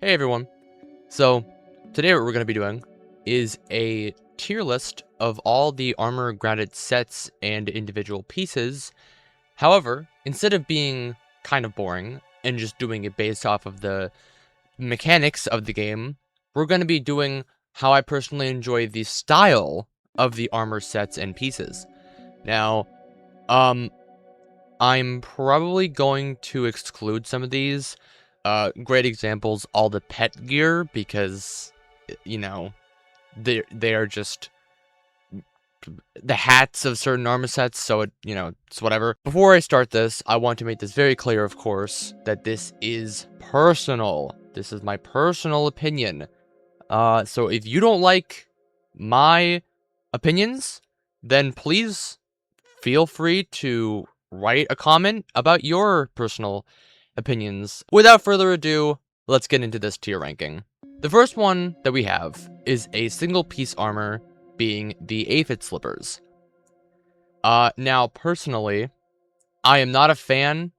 Hey everyone. So, today what we're going to be doing is a tier list of all the armor grounded sets and individual pieces. However, instead of being kind of boring and just doing it based off of the mechanics of the game, we're going to be doing how I personally enjoy the style of the armor sets and pieces. Now, I'm probably going to exclude some of these. Great examples, all the pet gear, because, you know, they are just the hats of certain armor sets, so it's whatever. Before I start this, I want to make this very clear, of course, that this is personal. This is my personal opinion. So if you don't like my opinions, then please feel free to write a comment about your personal opinions. Without further ado, let's get into this tier ranking. The first one that we have is a single piece armor, being the aphid slippers. Now personally, I am not a fan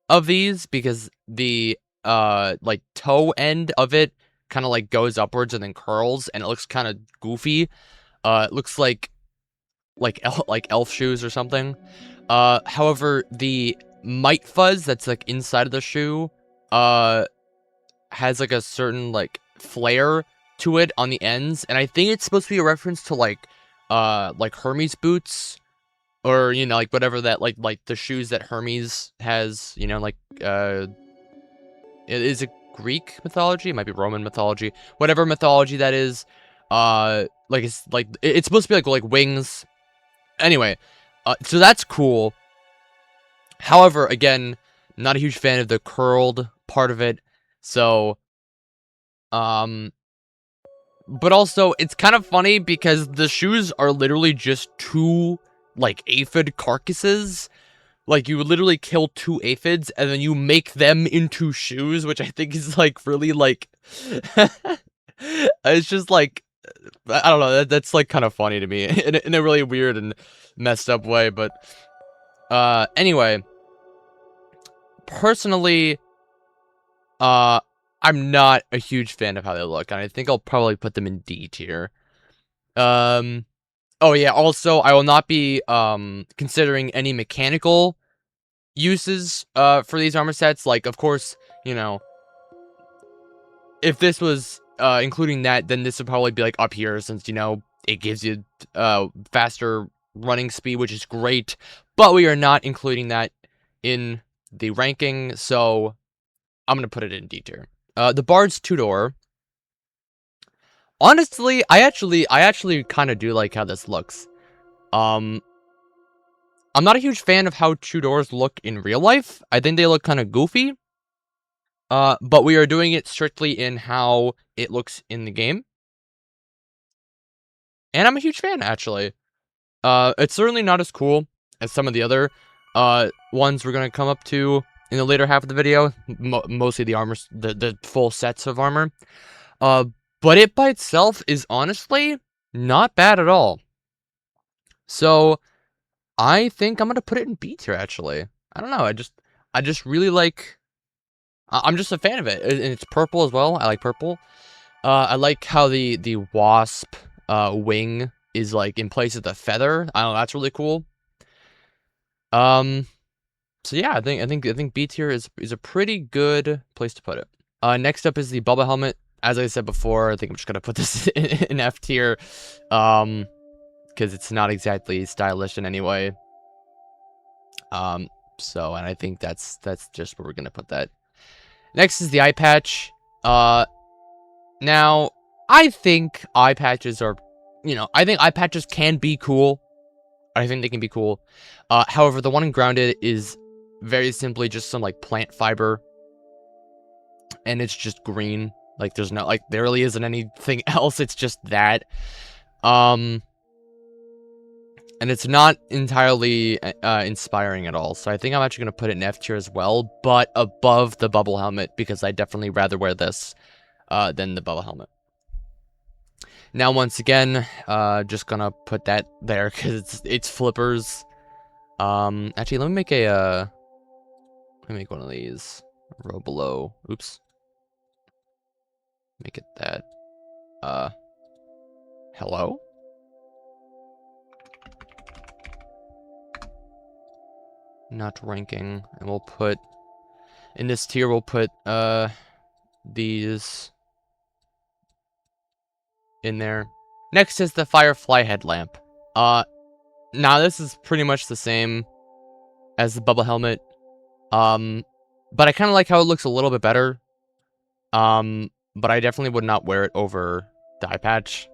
of these because the like toe end of it kind of like goes upwards and then curls, and it looks kind of goofy. It looks like elf shoes or something. However, the mite fuzz that's like inside of the shoe has like a certain like flair to it on the ends, and I think it's supposed to be a reference to like Hermes boots, or like whatever that like the shoes that Hermes has, is it Greek mythology? It might be Roman mythology. Whatever mythology that is. It's supposed to be like wings. Anyway, so that's cool. However, again, not a huge fan of the curled part of it. So, but also it's kind of funny because the shoes are literally just two like aphid carcasses. Like, you would literally kill two aphids and then you make them into shoes, which I think is like really like it's just like, I don't know, that's like kind of funny to me in a really weird and messed up way. But anyway, personally, I'm not a huge fan of how they look, and I think I'll probably put them in D tier. Oh yeah, also, I will not be, considering any mechanical uses, for these armor sets. Like, of course, if this was, including that, then this would probably be, like, up here, since, it gives you, faster running speed, which is great, but we are not including that in the ranking, so I'm gonna put it in D tier. The Bard's two-door. Honestly, I actually kind of do like how this looks. I'm not a huge fan of how two-doors look in real life. I think they look kind of goofy. But we are doing it strictly in how it looks in the game. And I'm a huge fan, actually. It's certainly not as cool as some of the other ones we're gonna come up to in the later half of the video. Mostly the armor, the full sets of armor. But it by itself is honestly not bad at all. So I think I'm gonna put it in B tier, actually. I don't know. I just really like. I'm just a fan of it, and it's purple as well. I like purple. I like how the wasp wing is like in place of the feather. I don't know, that's really cool. So yeah, I think B tier is a pretty good place to put it. Next up is the bubble helmet. As I said before, I think I'm just gonna put this in F tier, because it's not exactly stylish in any way. So, and I think that's just where we're gonna put that. Next is the eye patch. Now, I think eye patches are, I think eye patches can be cool. I think they can be cool. However, the one in Grounded is very simply just some, like, plant fiber. And it's just green. Like, there's no, like, there really isn't anything else. It's just that. And it's not entirely inspiring at all. So I think I'm actually going to put it in F tier as well, but above the bubble helmet, because I definitely rather wear this than the bubble helmet. Now, once again, just gonna put that there because it's flippers. Actually, let me make a, let me make one of these. Row below. Oops. Make it that. Hello? Not ranking. And we'll put, in this tier, we'll put, these in there. Next is the Firefly headlamp. Now this is pretty much the same as the bubble helmet. But I kind of like how it looks a little bit better. But I definitely would not wear it over the eye patch.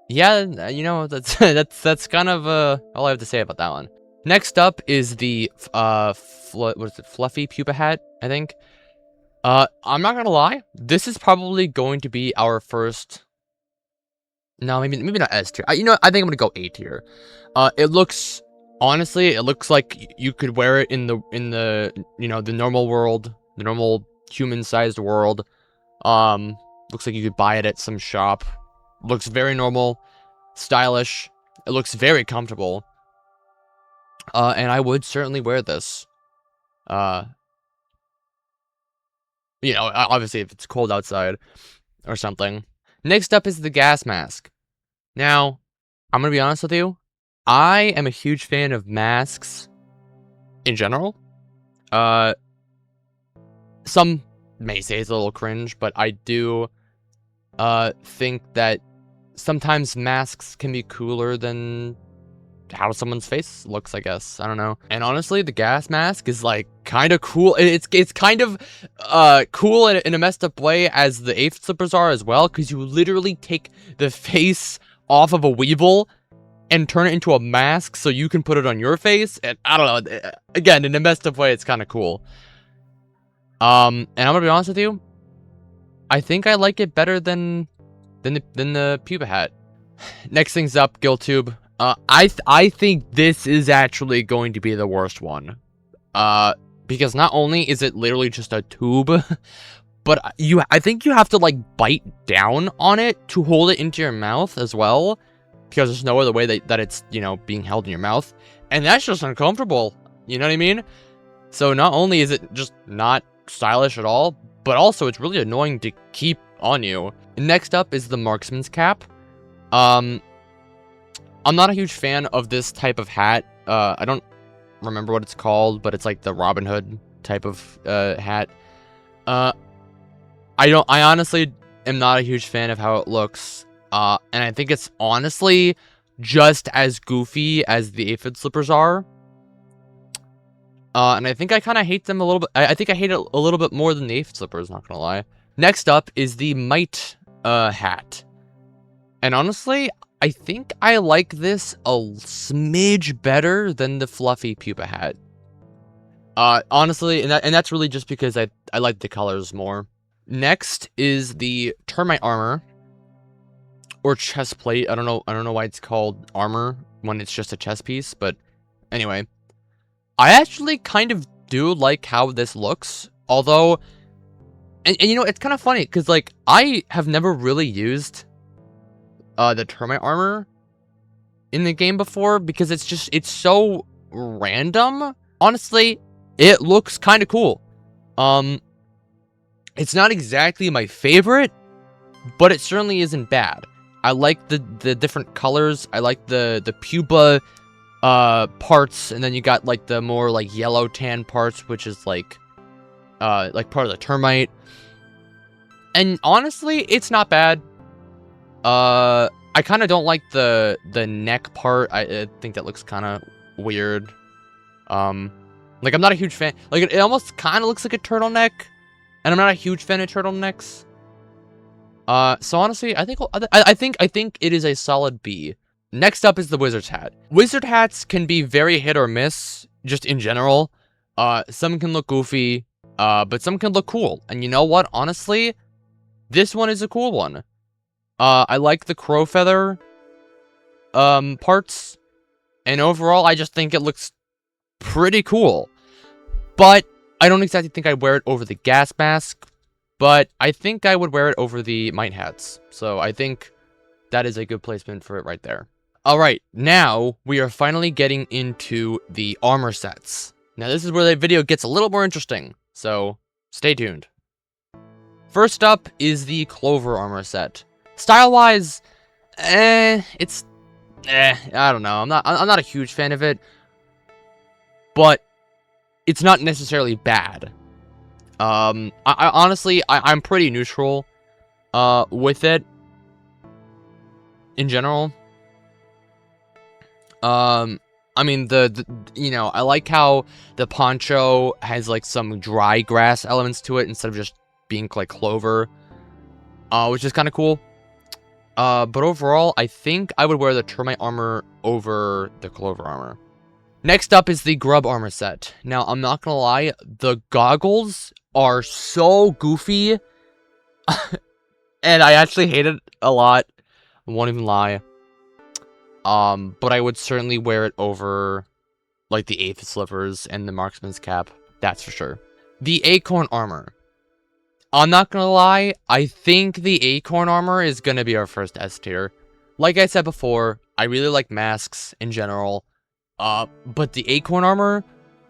Yeah, you know, that's that's kind of all I have to say about that one. Next up is the what is it, fluffy pupa hat, I think. I'm not gonna lie, this is probably going to be our first. No, maybe not S tier. You know, I think I'm gonna go A tier. It looks, honestly, it looks like you could wear it in the you know, the normal world, the normal human-sized world. Looks like you could buy it at some shop. Looks very normal, stylish. It looks very comfortable. And I would certainly wear this. You know, obviously if it's cold outside or something. Next up is the gas mask. Now, I'm gonna be honest with you. I am a huge fan of masks in general. Some may say it's a little cringe, but I do think that sometimes masks can be cooler than how someone's face looks, I guess. I don't know. And honestly, the gas mask is like kind of cool. It's kind of cool in a messed up way as the aphid slippers are as well, because you literally take the face off of a weevil and turn it into a mask so you can put it on your face. And I don't know, again, in a messed up way, it's kind of cool. And I'm gonna be honest with you, I think I like it better than the pupa hat. Next thing's up, 𝘴𝘵𝘺𝘭𝘦. I think this is actually going to be the worst one. Because not only is it literally just a tube, but I think you have to like bite down on it to hold it into your mouth as well, because there's no other way that it's, you know, being held in your mouth, and that's just uncomfortable. You know what I mean? So not only is it just not stylish at all, but also it's really annoying to keep on you. Next up is the marksman's cap. I'm not a huge fan of this type of hat. I don't remember what it's called, but it's like the Robin Hood type of hat. I honestly am not a huge fan of how it looks. And I think it's honestly just as goofy as the aphid slippers are. And I think I kind of hate them a little bit. I think I hate it a little bit more than the aphid slippers, not gonna lie. Next up is the mite hat. And honestly, I think I like this a smidge better than the fluffy pupa hat. Honestly, and that's really just because I like the colors more. Next is the termite armor, or chest plate. I don't know why it's called armor when it's just a chest piece, but anyway, I actually kind of do like how this looks. Although, and you know, it's kind of funny because like I have never really used the termite armor in the game before, because it's so random. Honestly, it looks kind of cool. It's not exactly my favorite, but it certainly isn't bad. I like the different colors. I like the pupa parts, and then you got like the more like yellow tan parts, which is like part of the termite. And honestly, it's not bad. I kind of don't like the neck part. I think that looks kind of weird. Like I'm not a huge fan. Like it almost kind of looks like a turtleneck, and I'm not a huge fan of turtlenecks. So honestly, I think it is a solid B. Next up is the wizard's hat. Wizard hats can be very hit or miss, just in general. Some can look goofy, but some can look cool. And you know what? Honestly, this one is a cool one. I like the crow feather parts, and overall, I just think it looks pretty cool. But I don't exactly think I'd wear it over the gas mask, but I think I would wear it over the mite hats. So I think that is a good placement for it right there. Alright, now we are finally getting into the armor sets. Now this is where the video gets a little more interesting. So, stay tuned. First up is the Clover armor set. Style-wise, I don't know. I'm not a huge fan of it, but it's not necessarily bad. I honestly, I'm pretty neutral, with it, in general. I mean, you know, I like how the poncho has, like, some dry grass elements to it instead of just being, like, clover, which is kind of cool. But overall, I think I would wear the termite armor over the clover armor. Next up is the grub armor set. Now, I'm not gonna lie, the goggles are so goofy, and I actually hate it a lot. I won't even lie. But I would certainly wear it over, like, the Aphid slippers and the marksman's cap. That's for sure. The acorn armor. I'm not gonna lie, I think the acorn armor is gonna be our first S tier. Like I said before, I really like masks in general. But the acorn armor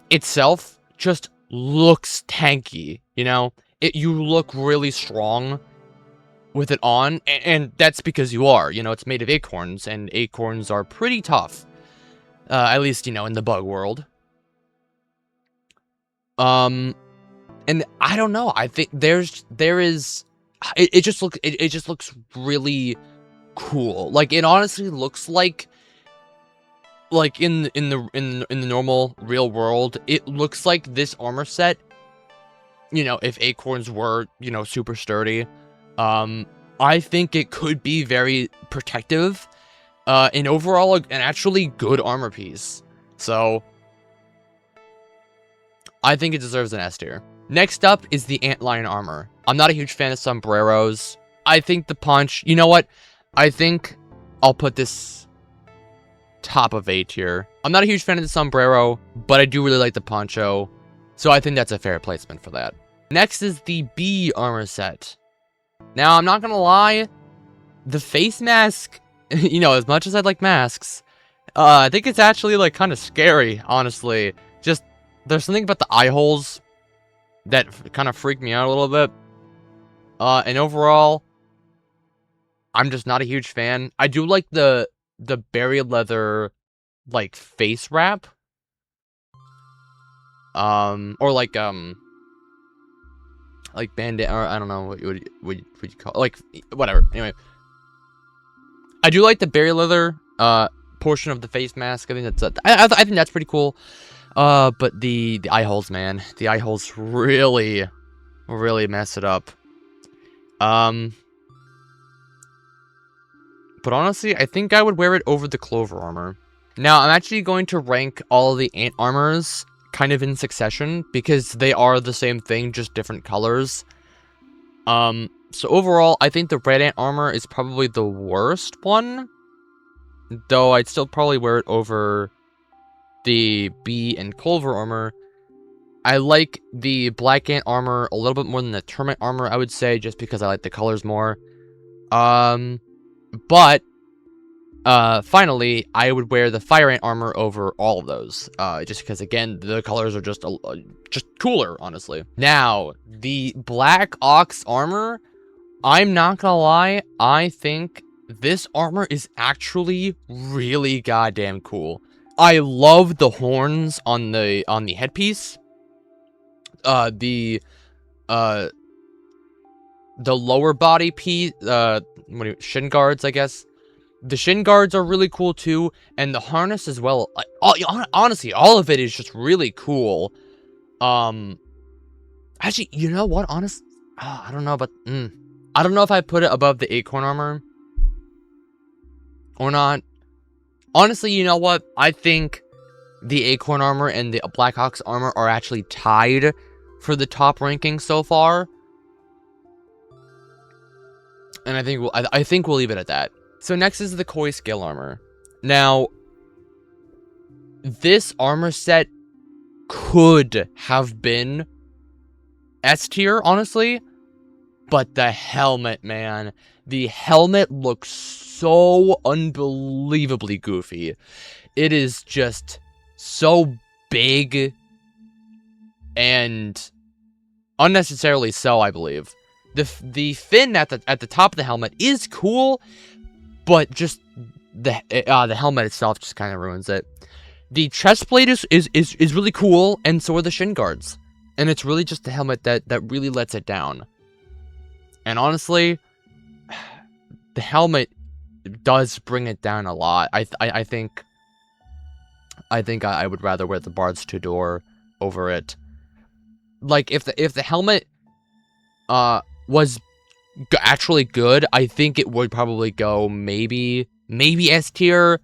itself just looks tanky, you know? You look really strong with it on, and that's because you are. You know, it's made of acorns, and acorns are pretty tough. At least, you know, in the bug world. And I don't know. I think there is. It just looks really cool. Like, it honestly looks like in the normal real world, it looks like this armor set. You know, if acorns were, you know, super sturdy, I think it could be very protective, and overall an actually good armor piece. So I think it deserves an S tier. Next up is the antlion armor. I'm not a huge fan of sombreros. I think the punch, you know what? I think I'll put this top of A tier. I'm not a huge fan of the sombrero, but I do really like the poncho, so I think that's a fair placement for that. Next is the bee armor set. Now, I'm not gonna lie, the face mask, you know, as much as I like masks, I think it's actually, like, kind of scary, honestly. Just, there's something about the eye holes that kind of freak me out a little bit. And overall, I'm just not a huge fan. I do like the berry leather, like, face wrap. Or like bandit, or I don't know what you call it. Like, whatever. Anyway, I do like the berry leather portion of the face mask. I think that's I think that's pretty cool. But the eye holes, man, the eye holes really mess it up. But honestly, I think I would wear it over the clover armor. Now, I'm actually going to rank all the ant armors kind of in succession, because they are the same thing, just different colors. So overall, I think the red ant armor is probably the worst one, though I'd still probably wear it over the bee and clover armor. I like the black ant armor a little bit more than the termite armor, I would say, just because I like the colors more. But finally, I would wear the fire ant armor over all of those, just because, again, the colors are just cooler, honestly. Now, the black ox armor, I'm not gonna lie, I think this armor is actually really goddamn cool. I love the horns on the headpiece. The lower body piece, shin guards, I guess. The shin guards are really cool too, and the harness as well. Like, honestly, all of it is just really cool. Actually, you know what? I don't know, but I don't know if I put it above the acorn armor or not. Honestly, you know what? I think the acorn armor and the Black Ox armor are actually tied for the top ranking so far, and I think we'll leave it at that. So next is the Koi scale armor. Now, this armor set could have been S tier, honestly, but the helmet, man. The helmet looks so unbelievably goofy. It is just so big and Unnecessarily so, I believe. The fin at the top of the helmet is cool, but just the helmet itself just kind of ruins it. The chest plate is really cool, and so are the shin guards. And it's really just the helmet that really lets it down. And honestly, the helmet does bring it down a lot. I think I would rather wear the Bard's Two-Door over it. Like, if the helmet was actually good, I think it would probably go maybe S tier.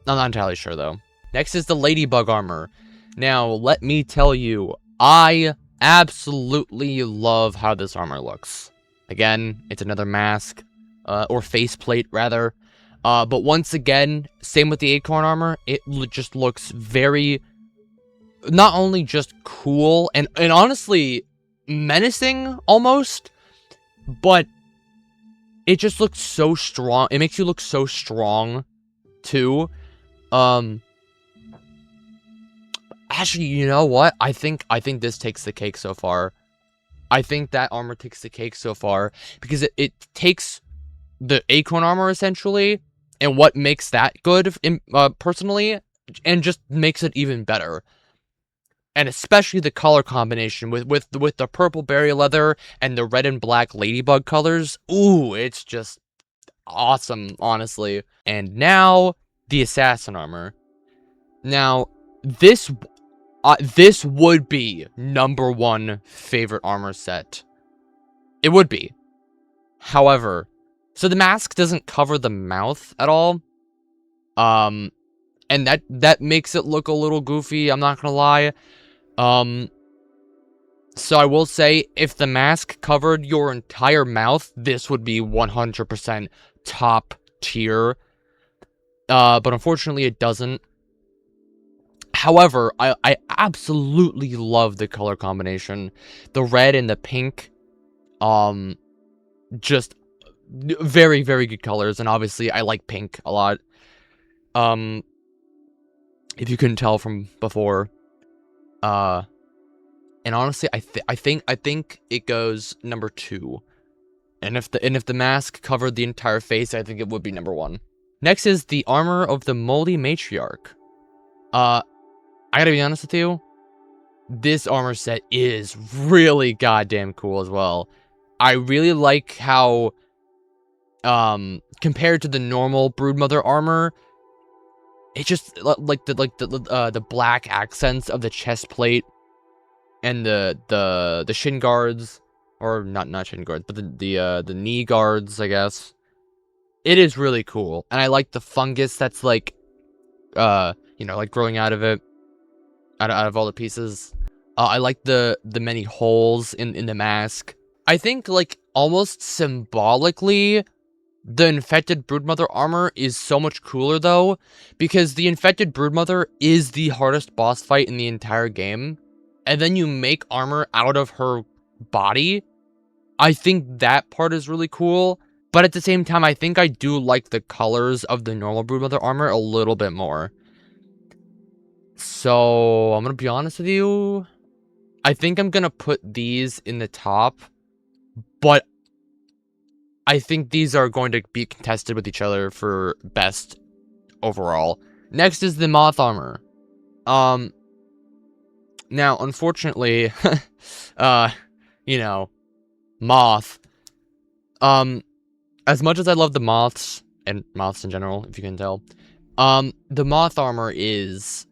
I'm not entirely sure though. Next is the Ladybug armor. Now, let me tell you, I absolutely love how this armor looks. Again, it's another mask, or faceplate rather. But once again, same with the Acorn armor, it just looks very, not only just cool, and honestly, menacing, almost, but it just looks so strong. It makes you look so strong, too. Actually, you know what? I think this takes the cake so far. I think that armor takes the cake so far, because it takes the Acorn armor, essentially, and what makes that good, personally, and just makes it even better. And especially the color combination with the purple berry leather and the red and black ladybug colors. Ooh, it's just awesome, honestly. And now, the assassin armor. Now, this would be #1 favorite armor set. It would be. However, so the mask doesn't cover the mouth at all. And that makes it look a little goofy, I'm not gonna lie. So I will say, if the mask covered your entire mouth, this would be 100% top tier. But unfortunately it doesn't. However, I absolutely love the color combination. The red and the pink, just very, very good colors, and obviously I like pink a lot. If you couldn't tell from before. And honestly, I think it goes #2. And if the mask covered the entire face, I think it would be #1. Next is the armor of the Moldy Matriarch. I gotta be honest with you, this armor set is really goddamn cool as well. I really like how, compared to the normal Broodmother armor, it just like the black accents of the chest plate and the shin guards, or not shin guards, but the knee guards, I guess. It is really cool, and I like the fungus that's like, like growing out of it, out of all the pieces. I like the many holes in the mask. I think, like, almost symbolically, the infected Broodmother armor is so much cooler though, because the infected Broodmother is the hardest boss fight in the entire game, and then you make armor out of her body. I think that part is really cool, but at the same time, I think I do like the colors of the normal Broodmother armor a little bit more. So, I'm gonna be honest with you, I think I'm gonna put these in the top, but I think these are going to be contested with each other for best overall. Next is the Moth armor. Now, unfortunately, Moth. As much as I love the moths, and moths in general, if you can tell, the Moth armor is,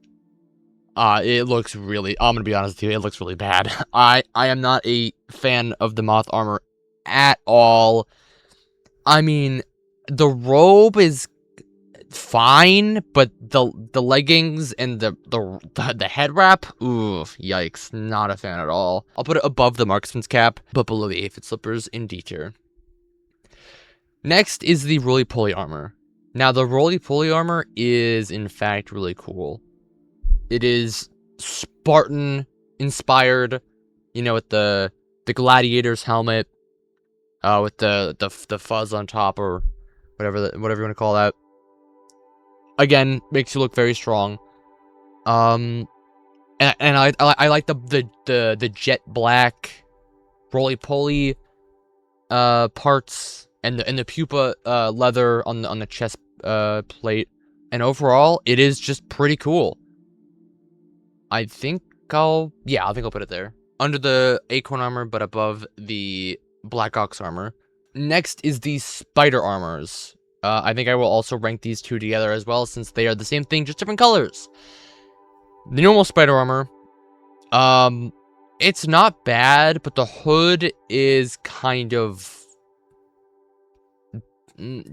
it looks really, I'm gonna be honest with you, it looks really bad. I am not a fan of the Moth armor at all. I mean, the robe is fine, but the leggings and the head wrap, ooh, yikes, not a fan at all. I'll put it above the marksman's cap, but below the aphid slippers in D tier. Next is the roly-poly armor. Now, the roly-poly armor is, in fact, really cool. It is Spartan inspired, with the gladiator's helmet, with the fuzz on top, or whatever you want to call that. Again, makes you look very strong. And I like the jet black roly-poly parts and the pupa leather on the chest plate. And overall, it is just pretty cool. I think I'll put it there. Under the acorn armor, but above the black ox armor. Next is the spider armors. I think I will also rank these two together as well, since they are the same thing, just different colors. The normal spider armor, it's not bad, but the hood is kind of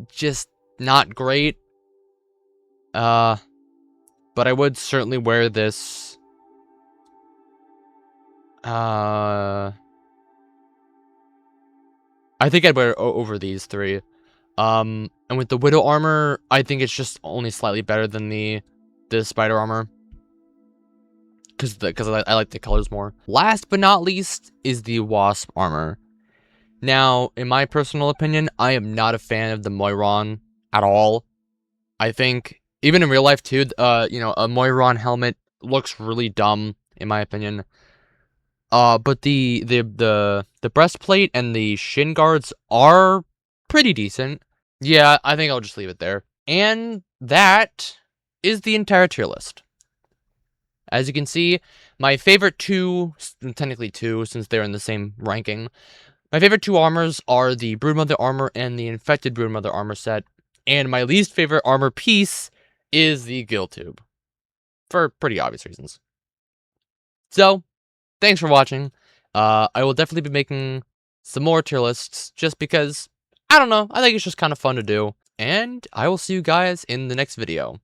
just not great. But I would certainly wear this. I think I'd wear it over these three. And with the widow armor, I think it's just only slightly better than the spider armor. Because I like the colors more. Last but not least is the wasp armor. Now, in my personal opinion, I am not a fan of the Moiron at all. I think, even in real life too, you know, a Moiron helmet looks really dumb, in my opinion. But the breastplate and the shin guards are pretty decent. Yeah, I think I'll just leave it there. And that is the entire tier list. As you can see, my favorite two, technically two, since they're in the same ranking, my favorite two armors are the Broodmother armor and the Infected Broodmother armor set, and my least favorite armor piece is the Gill Tube, for pretty obvious reasons. So, thanks for watching. I will definitely be making some more tier lists, just because, I don't know, I think it's just kind of fun to do, and I will see you guys in the next video.